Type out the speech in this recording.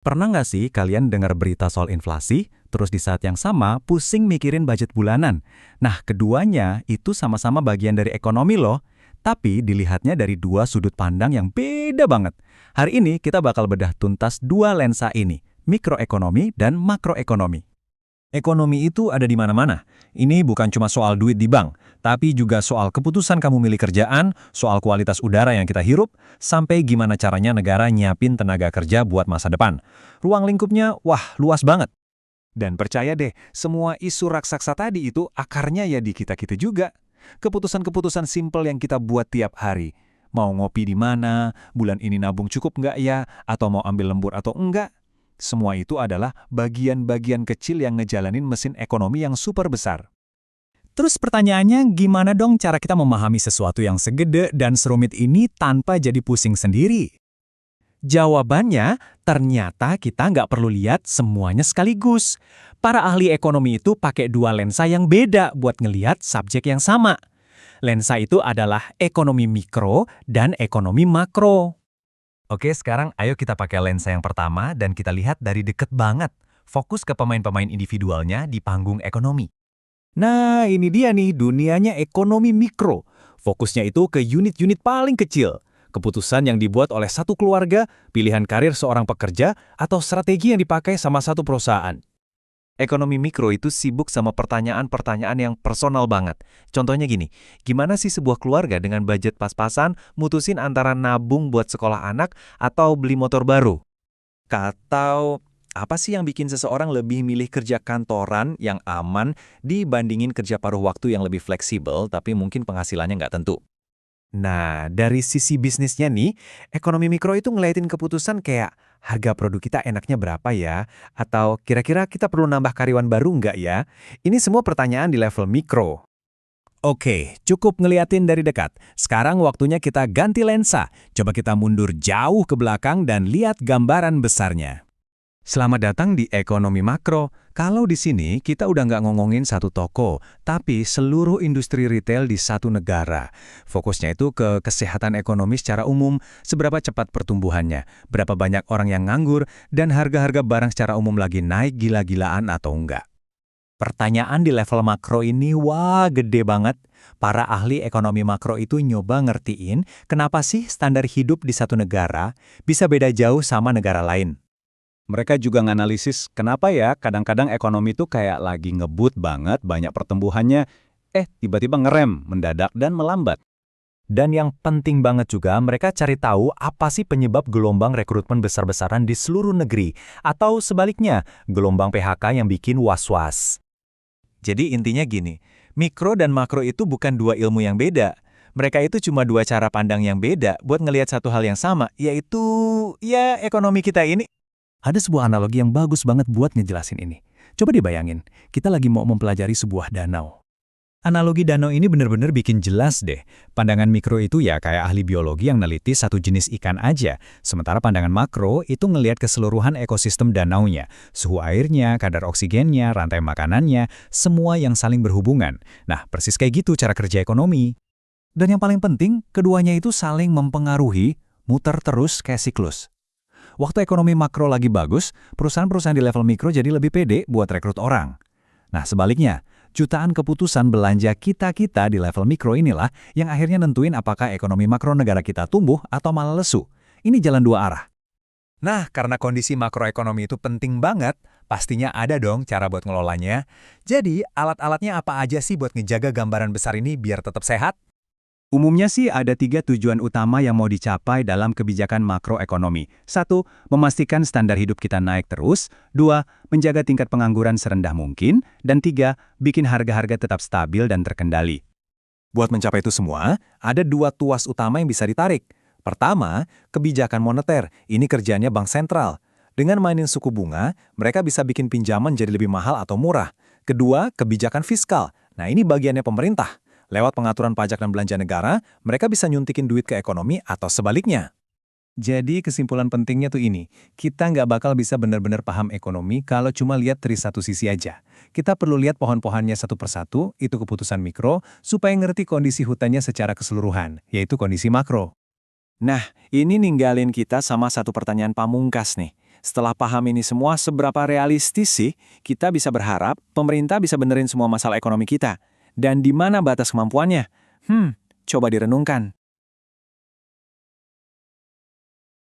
Pernah nggak sih kalian dengar berita soal inflasi, terus di saat yang sama pusing mikirin budget bulanan? Nah, keduanya itu sama-sama bagian dari ekonomi loh, tapi dilihatnya dari dua sudut pandang yang beda banget. Hari ini kita bakal bedah tuntas dua lensa ini, mikroekonomi dan makroekonomi. Ekonomi itu ada di mana-mana. Ini bukan cuma soal duit di bank, tapi juga soal keputusan kamu milih kerjaan, soal kualitas udara yang kita hirup, sampai gimana caranya negara nyiapin tenaga kerja buat masa depan. Ruang lingkupnya, wah, luas banget. Dan percaya deh, semua isu raksasa tadi itu akarnya ya di kita-kita juga. Keputusan-keputusan simpel yang kita buat tiap hari. Mau ngopi di mana, bulan ini nabung cukup nggak ya, atau mau ambil lembur atau enggak. Semua itu adalah bagian-bagian kecil yang ngejalanin mesin ekonomi yang super besar. Terus pertanyaannya, gimana dong cara kita memahami sesuatu yang segede dan serumit ini tanpa jadi pusing sendiri? Jawabannya, ternyata kita nggak perlu lihat semuanya sekaligus. Para ahli ekonomi itu pakai dua lensa yang beda buat ngelihat subjek yang sama. Lensa itu adalah ekonomi mikro dan ekonomi makro. Oke, sekarang ayo kita pakai lensa yang pertama dan kita lihat dari deket banget. Fokus ke pemain-pemain individualnya di panggung ekonomi. Nah, ini dia nih dunianya ekonomi mikro. Fokusnya itu ke unit-unit paling kecil. Keputusan yang dibuat oleh satu keluarga, pilihan karir seorang pekerja, atau strategi yang dipakai sama satu perusahaan. Ekonomi mikro itu sibuk sama pertanyaan-pertanyaan yang personal banget. Contohnya gini, gimana sih sebuah keluarga dengan budget pas-pasan mutusin antara nabung buat sekolah anak atau beli motor baru? Atau apa sih yang bikin seseorang lebih milih kerja kantoran yang aman dibandingin kerja paruh waktu yang lebih fleksibel tapi mungkin penghasilannya nggak tentu? Nah, dari sisi bisnisnya nih, ekonomi mikro itu ngeliatin keputusan kayak harga produk kita enaknya berapa ya? Atau kira-kira kita perlu nambah karyawan baru nggak ya? Ini semua pertanyaan di level mikro. Oke, cukup ngeliatin dari dekat. Sekarang waktunya kita ganti lensa. Coba kita mundur jauh ke belakang dan lihat gambaran besarnya. Selamat datang di ekonomi makro. Kalau di sini kita udah nggak ngomongin satu toko, tapi seluruh industri retail di satu negara. Fokusnya itu ke kesehatan ekonomi secara umum, seberapa cepat pertumbuhannya, berapa banyak orang yang nganggur, dan harga-harga barang secara umum lagi naik gila-gilaan atau enggak. Pertanyaan di level makro ini wah gede banget. Para ahli ekonomi makro itu nyoba ngertiin kenapa sih standar hidup di satu negara bisa beda jauh sama negara lain. Mereka juga nganalisis kenapa ya kadang-kadang ekonomi itu kayak lagi ngebut banget, banyak pertumbuhannya, tiba-tiba ngerem, mendadak dan melambat. Dan yang penting banget juga mereka cari tahu apa sih penyebab gelombang rekrutmen besar-besaran di seluruh negeri, atau sebaliknya, gelombang PHK yang bikin was-was. Jadi intinya gini, mikro dan makro itu bukan dua ilmu yang beda. Mereka itu cuma dua cara pandang yang beda buat ngelihat satu hal yang sama, yaitu ya ekonomi kita ini. Ada sebuah analogi yang bagus banget buat ngejelasin ini. Coba dibayangin, kita lagi mau mempelajari sebuah danau. Analogi danau ini benar-benar bikin jelas deh. Pandangan mikro itu ya kayak ahli biologi yang neliti satu jenis ikan aja. Sementara pandangan makro itu ngelihat keseluruhan ekosistem danaunya. Suhu airnya, kadar oksigennya, rantai makanannya, semua yang saling berhubungan. Nah, persis kayak gitu cara kerja ekonomi. Dan yang paling penting, keduanya itu saling mempengaruhi, muter terus kayak siklus. Waktu ekonomi makro lagi bagus, perusahaan-perusahaan di level mikro jadi lebih pede buat rekrut orang. Nah, sebaliknya, jutaan keputusan belanja kita-kita di level mikro inilah yang akhirnya nentuin apakah ekonomi makro negara kita tumbuh atau malah lesu. Ini jalan dua arah. Nah, karena kondisi makroekonomi itu penting banget, pastinya ada dong cara buat ngelolanya. Jadi, alat-alatnya apa aja sih buat ngejaga gambaran besar ini biar tetap sehat? Umumnya sih ada 3 tujuan utama yang mau dicapai dalam kebijakan makroekonomi. 1. Memastikan standar hidup kita naik terus. 2. Menjaga tingkat pengangguran serendah mungkin. Dan 3. Bikin harga-harga tetap stabil dan terkendali. Buat mencapai itu semua, ada dua tuas utama yang bisa ditarik. Pertama, kebijakan moneter. Ini kerjanya bank sentral. Dengan mainin suku bunga, mereka bisa bikin pinjaman jadi lebih mahal atau murah. Kedua, kebijakan fiskal. Nah, ini bagiannya pemerintah. Lewat pengaturan pajak dan belanja negara, mereka bisa nyuntikin duit ke ekonomi atau sebaliknya. Jadi kesimpulan pentingnya tuh ini, kita nggak bakal bisa benar-benar paham ekonomi kalau cuma lihat dari satu sisi aja. Kita perlu lihat pohon-pohonnya satu persatu, itu keputusan mikro, supaya ngerti kondisi hutannya secara keseluruhan, yaitu kondisi makro. Nah, ini ninggalin kita sama satu pertanyaan pamungkas nih. setelah paham ini semua, seberapa realistis sih kita bisa berharap pemerintah bisa benerin semua masalah ekonomi kita? Dan di mana batas kemampuannya? Coba direnungkan.